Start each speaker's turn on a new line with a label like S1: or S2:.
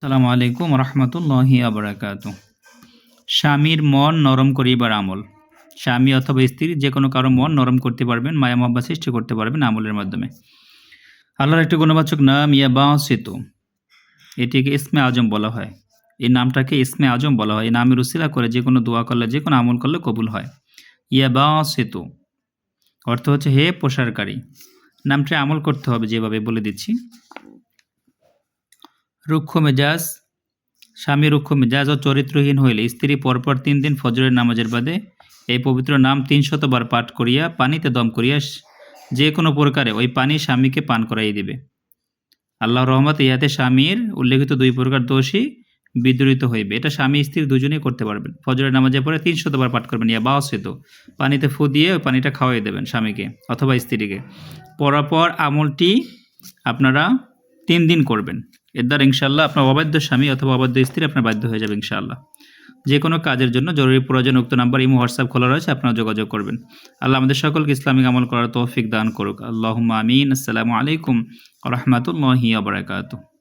S1: আসসালামু আলাইকুম রহমতুল্লাহি আবরাকাতু। স্বামীর মন নরম করিবার আমল। স্বামী অথবা স্ত্রী যে কোনো কারো মন নরম করতে পারবেন, মায়া মহব্বত সৃষ্টি করতে পারবেন আমলের মাধ্যমে। আল্লাহর একটি গুণবাচক নাম ইয়াবাসিতু। এটিকে ইসমে আজম বলা হয়। এই নামটাকে ইসমে আজম বলা হয়। এই নামের উসিলা করে যে কোনো দোয়া করলে, যে কোনো আমল করলে কবুল হয়। ইয়াবাসিতু অর্থ হচ্ছে হে প্রসারকারী। নামটি আমল করতে হবে যেভাবে বলে দিচ্ছি। রুক্ষ মেজাজ। স্বামী রুক্ষ মেজাজ ও চরিত্রহীন হইলে স্ত্রী পরপর ৩ দিন ফজরের নামাজের বাদে এই পবিত্র নাম ৩০০ বার পাঠ করিয়া পানিতে দম করিয়া যে কোনো প্রকারে ওই পানি স্বামীকে পান করাইয়া দিবে। আল্লাহর রহমতে ইহাতে স্বামীর উল্লেখিত ২ প্রকার দোষই বিদূরিত হইবে। এটা স্বামী স্ত্রী দুজনেই করতে পারবেন। ফজরের নামাজের পরে ৩০০ বার পাঠ করবেন, ইয়া বাসিত, পানিতে ফু দিয়ে ওই পানিটা খাওয়াই দেবেন স্বামীকে অথবা স্ত্রীকে। পরপর আমলটি আপনারা ৩ দিন করবেন। এর দ্বারা ইনশাআল্লাহ আপনার অবাধ্য স্বামী অথবা অবাধ্য স্ত্রী আপনার বাধ্য হয়ে যাবে ইনশাআল্লাহ। যে কোনো কাজের জন্য জরুরি প্রয়োজন উক্ত নাম্বার ইমো হোয়াটসঅ্যাপ খোলা রয়েছে, আপনারা যোগাযোগ করবেন। আল্লাহ আমাদের সকলকে ইসলামিক আমল করার তৌফিক দান করুক। আল্লাহুম্মা আমিন। আসসালামু আলাইকুম ওয়া রাহমাতুল্লাহি ওয়া বারাকাতুহু।